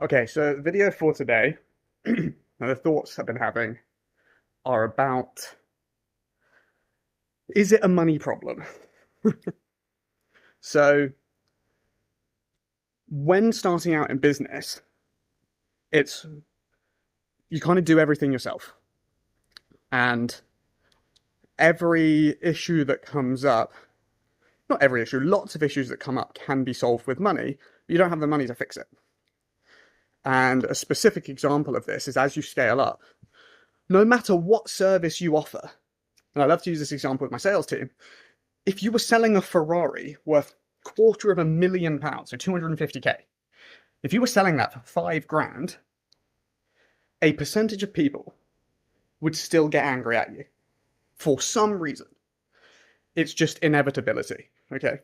Okay, so the video for today, and the thoughts I've been having are about, is it a money problem? So, when starting out in business, it's you kind of do everything yourself. And every issue that comes up, not every issue, lots of issues that come up can be solved with money, but you don't have the money to fix it. And a specific example of this is as you scale up, no matter what service you offer, and I love to use this example with my sales team, if you were selling a Ferrari worth £250,000, so 250k, if you were selling that for 5 grand, a percentage of people would still get angry at you for some reason. It's just inevitability, okay?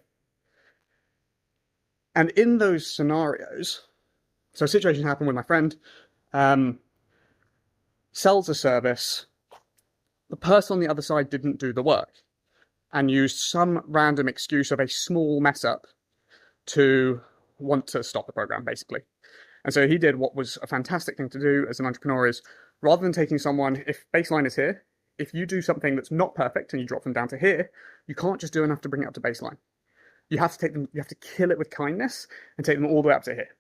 And in those scenarios, so a situation happened with my friend, sells a service, the person on the other side didn't do the work and used some random excuse of a small mess up to want to stop the program, basically. And so he did what was a fantastic thing to do as an entrepreneur is, rather than taking someone, if baseline is here, if you do something that's not perfect and you drop them down to here, you can't just do enough to bring it up to baseline. You have to take them, you have to kill it with kindness and take them all the way up to here.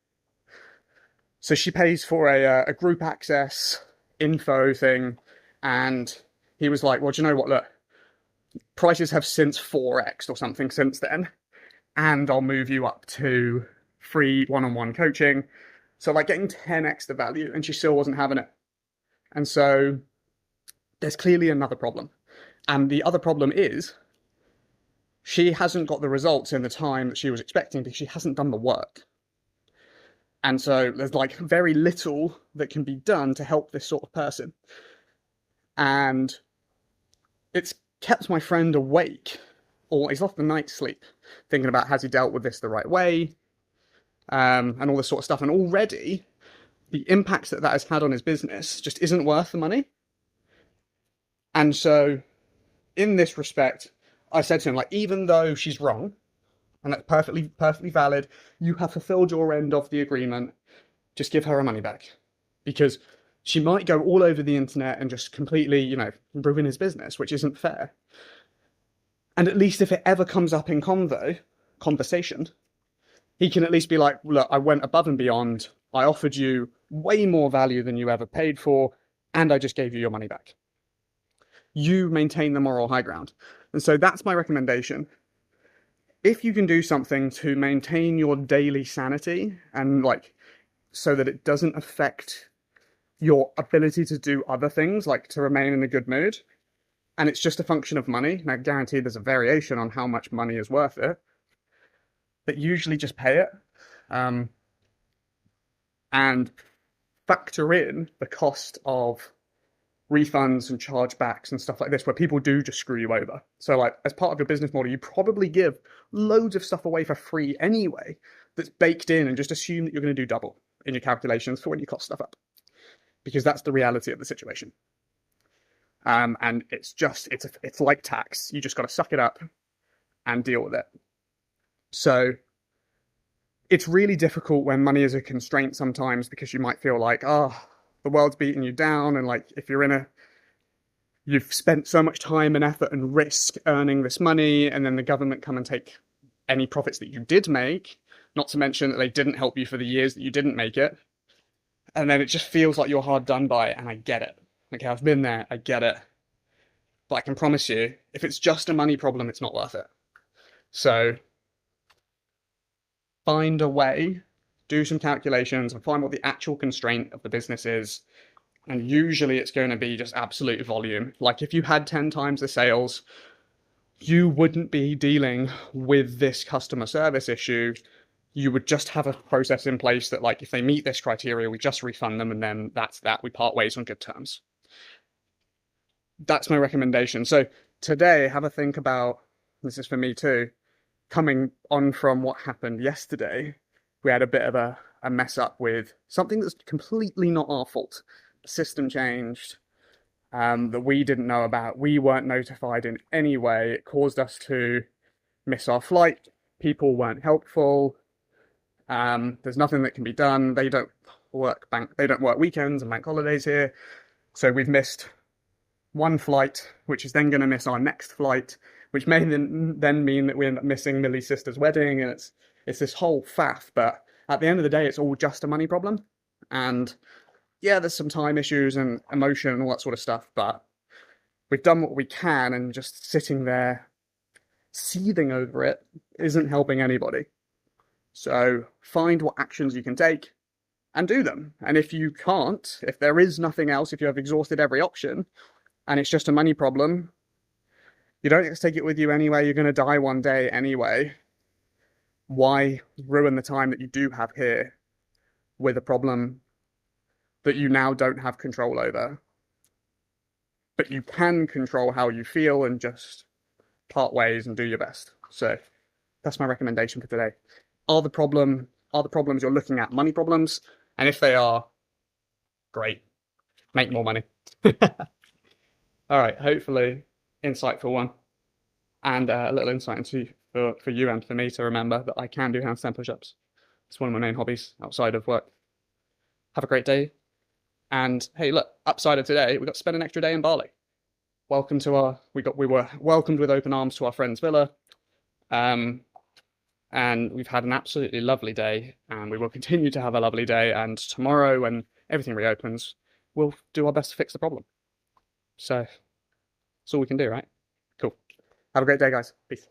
So she pays for a group access info thing, and he was like, well, do you know what, look, prices have since 4x or something since then, and I'll move you up to free one-on-one coaching. So like getting 10x the value, and she still wasn't having it. And so there's clearly another problem. And the other problem is she hasn't got the results in the time that she was expecting because she hasn't done the work. And so there's like very little that can be done to help this sort of person. And it's kept my friend awake, or he's lost the night's sleep, thinking about has he dealt with this the right way, and all this sort of stuff. And already the impact that has had on his business just isn't worth the money. And so in this respect, I said to him, like, even though she's wrong, and that's perfectly valid, you have fulfilled your end of the agreement, just give her her money back. Because she might go all over the internet and just completely, ruin his business, which isn't fair. And at least if it ever comes up in conversation, he can at least be like, look, I went above and beyond. I offered you way more value than you ever paid for, and I just gave you your money back. You maintain the moral high ground. And so that's my recommendation. If you can do something to maintain your daily sanity and so that it doesn't affect your ability to do other things, like to remain in a good mood, and it's just a function of money, and I guarantee there's a variation on how much money is worth it, but usually just pay it, and factor in the cost of refunds and chargebacks and stuff like this, where people do just screw you over. So like as part of your business model, you probably give loads of stuff away for free anyway that's baked in, and just assume that you're going to do double in your calculations for when you cost stuff up, because that's the reality of the situation. And it's like tax. You just got to suck it up and deal with it. So it's really difficult when money is a constraint sometimes, because you might feel like, oh, the world's beating you down, and like if you've spent so much time and effort and risk earning this money, and then the government come and take any profits that you did make, not to mention that they didn't help you for the years that you didn't make it, and then it just feels like you're hard done by. And I get it. Okay, I've been there, I get it. But I can promise you, if it's just a money problem, it's not worth it. So find a way, do some calculations, and find what the actual constraint of the business is. And usually it's going to be just absolute volume. Like if you had 10 times the sales, you wouldn't be dealing with this customer service issue. You would just have a process in place that, like, if they meet this criteria, we just refund them, and then that's that. We part ways on good terms. That's my recommendation. So today, have a think about, this is for me too, coming on from what happened yesterday. We had a bit of a mess up with something that's completely not our fault. The system changed that we didn't know about. We weren't notified in any way. It caused us to miss our flight. People weren't helpful. There's nothing that can be done. they don't work weekends and bank holidays here. So we've missed one flight, which is then going to miss our next flight, which may then mean that we end up missing Millie's sister's wedding, and it's this whole faff. But at the end of the day, it's all just a money problem. And yeah, there's some time issues and emotion and all that sort of stuff, but we've done what we can, and just sitting there seething over it isn't helping anybody. So find what actions you can take and do them. And if you can't, if there is nothing else, if you have exhausted every option and it's just a money problem, you don't get to take it with you anyway. You're going to die one day anyway. Why ruin the time that you do have here with a problem that you now don't have control over? But you can control how you feel, and just part ways and do your best. So that's my recommendation for today. Are the problems you're looking at money problems? And if they are, great, make more money. All right, hopefully insightful one, and a little insight into for you and for me to remember that I can do handstand push-ups. It's one of my main hobbies outside of work. Have a great day. And hey, look, upside of today, we got to spend an extra day in Bali. Welcome to we were welcomed with open arms to our friend's villa. And we've had an absolutely lovely day, and we will continue to have a lovely day. And tomorrow, when everything reopens, we'll do our best to fix the problem. So that's all we can do, right? Cool. Have a great day, guys. Peace.